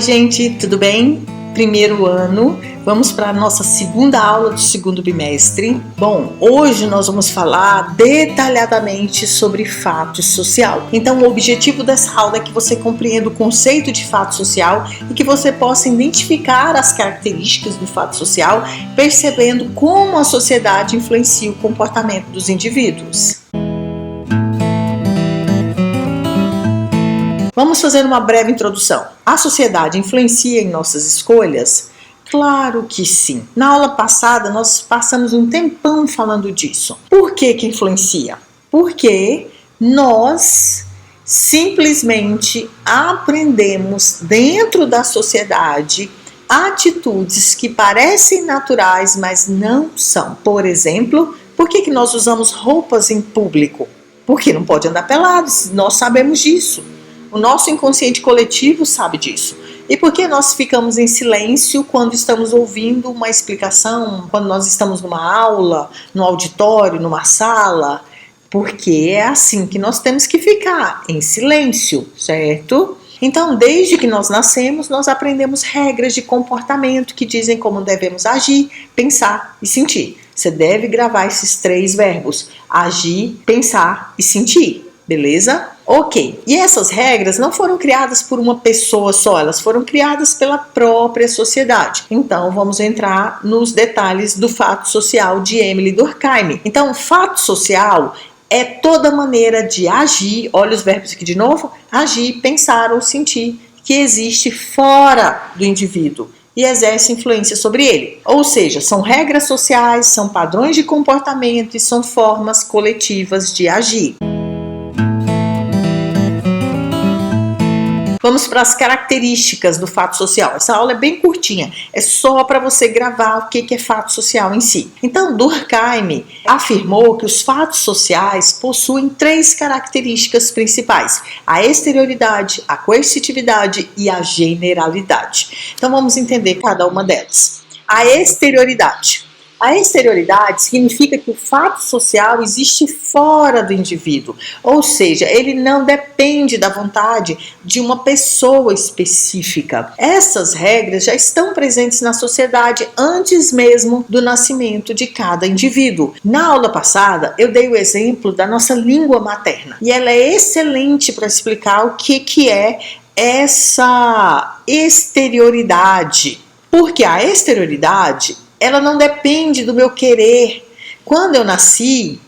gente, tudo bem? Primeiro ano, vamos para a nossa segunda aula do segundo bimestre. Bom, hoje nós vamos falar detalhadamente sobre fato social. Então, o objetivo dessa aula é que você compreenda o conceito de fato social e que você possa identificar as características do fato social, percebendo como a sociedade influencia o comportamento dos indivíduos. Vamos fazer uma breve introdução. A sociedade influencia em nossas escolhas? Claro que sim. Na aula passada, nós passamos um tempão falando disso. Por que influencia? Porque nós simplesmente aprendemos dentro da sociedade atitudes que parecem naturais, mas não são. Por exemplo, por que nós usamos roupas em público? Porque não pode andar pelados, nós sabemos disso. O nosso inconsciente coletivo sabe disso. E por que nós ficamos em silêncio quando estamos ouvindo uma explicação, quando nós estamos numa aula, no auditório, numa sala? Porque é assim que nós temos que ficar, em silêncio, certo? Então, desde que nós nascemos, nós aprendemos regras de comportamento que dizem como devemos agir, pensar e sentir. Você deve gravar esses 3 verbos: agir, pensar e sentir, beleza? Ok, e essas regras não foram criadas por uma pessoa só, elas foram criadas pela própria sociedade. Então, vamos entrar nos detalhes do fato social de Emile Durkheim. Então, fato social é toda maneira de agir, olha os verbos aqui de novo, agir, pensar ou sentir, que existe fora do indivíduo e exerce influência sobre ele. Ou seja, são regras sociais, são padrões de comportamento e são formas coletivas de agir. Vamos para as características do fato social. Essa aula é bem curtinha, é só para você gravar o que é fato social em si. Então, Durkheim afirmou que os fatos sociais possuem 3 características principais: a exterioridade, a coercitividade e a generalidade. Então, vamos entender cada uma delas. A exterioridade. A exterioridade significa que o fato social existe fora do indivíduo, ou seja, ele não depende da vontade de uma pessoa específica. Essas regras já estão presentes na sociedade antes mesmo do nascimento de cada indivíduo. Na aula passada, eu dei o exemplo da nossa língua materna e ela é excelente para explicar o que é essa exterioridade, porque a exterioridade ela não depende do meu querer. Quando eu nasci,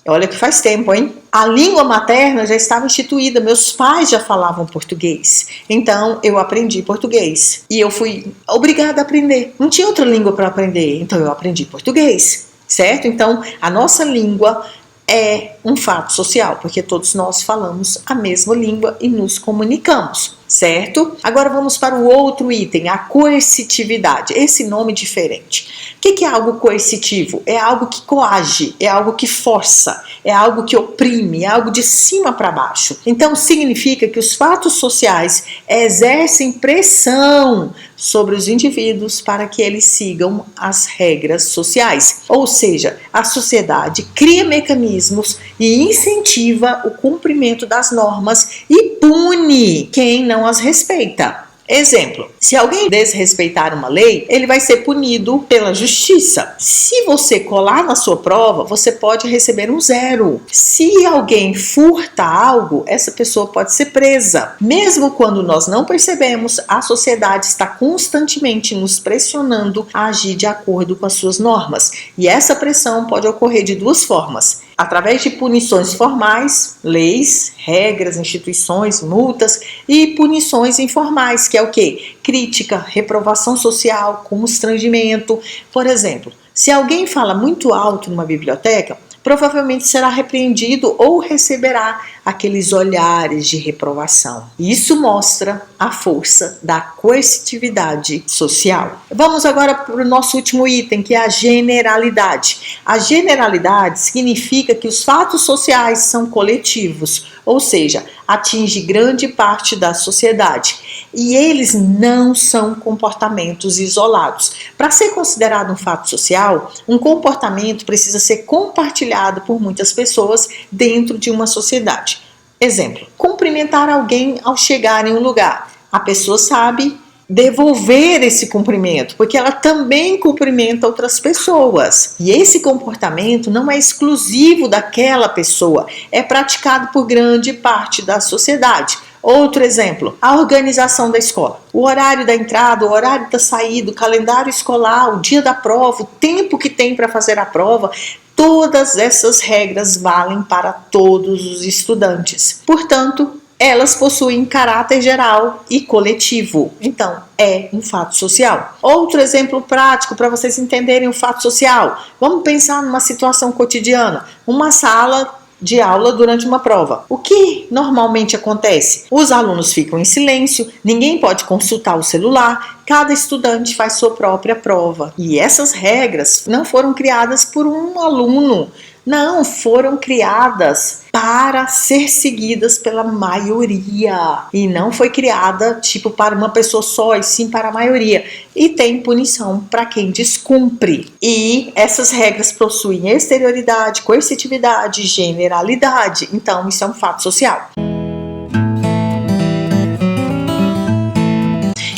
olha que faz tempo, hein? A língua materna já estava instituída, meus pais já falavam português. Então, eu aprendi português. E eu fui obrigada a aprender. Não tinha outra língua para aprender, então eu aprendi português, certo? Então, a nossa língua é um fato social, porque todos nós falamos a mesma língua e nos comunicamos, certo? Agora vamos para o outro item, a coercitividade. Esse nome diferente. O que é algo coercitivo? É algo que coage, é algo que força, é algo que oprime, é algo de cima para baixo. Então significa que os fatos sociais exercem pressão sobre os indivíduos para que eles sigam as regras sociais. Ou seja, a sociedade cria mecanismos e incentiva o cumprimento das normas e pune quem não as respeita. Exemplo, se alguém desrespeitar uma lei, ele vai ser punido pela justiça. Se você colar na sua prova, você pode receber um 0. Se alguém furta algo, essa pessoa pode ser presa. Mesmo quando nós não percebemos, a sociedade está constantemente nos pressionando a agir de acordo com as suas normas. E essa pressão pode ocorrer de 2 formas: através de punições formais, leis, regras, instituições, multas, e punições informais, que é o quê? Crítica, reprovação social, constrangimento. Por exemplo, se alguém fala muito alto numa biblioteca, provavelmente será repreendido ou receberá aqueles olhares de reprovação. Isso mostra a força da coercitividade social. Vamos agora para o nosso último item, que é a generalidade. A generalidade significa que os fatos sociais são coletivos, ou seja, atinge grande parte da sociedade. E eles não são comportamentos isolados. Para ser considerado um fato social, um comportamento precisa ser compartilhado por muitas pessoas dentro de uma sociedade. Exemplo, cumprimentar alguém ao chegar em um lugar. A pessoa sabe devolver esse cumprimento, porque ela também cumprimenta outras pessoas. E esse comportamento não é exclusivo daquela pessoa, é praticado por grande parte da sociedade. Outro exemplo, a organização da escola. O horário da entrada, o horário da saída, o calendário escolar, o dia da prova, o tempo que tem para fazer a prova, todas essas regras valem para todos os estudantes. Portanto, elas possuem caráter geral e coletivo. Então, é um fato social. Outro exemplo prático para vocês entenderem o fato social. Vamos pensar numa situação cotidiana. Uma sala de aula durante uma prova. O que normalmente acontece? Os alunos ficam em silêncio, ninguém pode consultar o celular, cada estudante faz sua própria prova. E essas regras não foram criadas por um aluno, não, foram criadas para ser seguidas pela maioria. E não foi criada para uma pessoa só, e sim para a maioria. E tem punição para quem descumpre. E essas regras possuem exterioridade, coercitividade, generalidade. Então, isso é um fato social.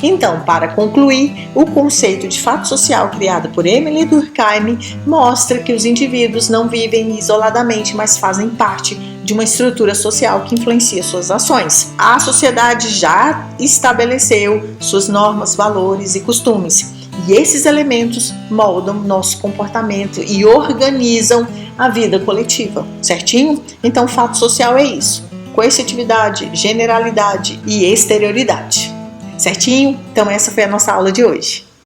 Então, para concluir, o conceito de fato social criado por Emile Durkheim mostra que os indivíduos não vivem isoladamente, mas fazem parte de uma estrutura social que influencia suas ações. A sociedade já estabeleceu suas normas, valores e costumes, e esses elementos moldam nosso comportamento e organizam a vida coletiva, certinho? Então, fato social é isso: coercitividade, generalidade e exterioridade. Certinho? Então essa foi a nossa aula de hoje.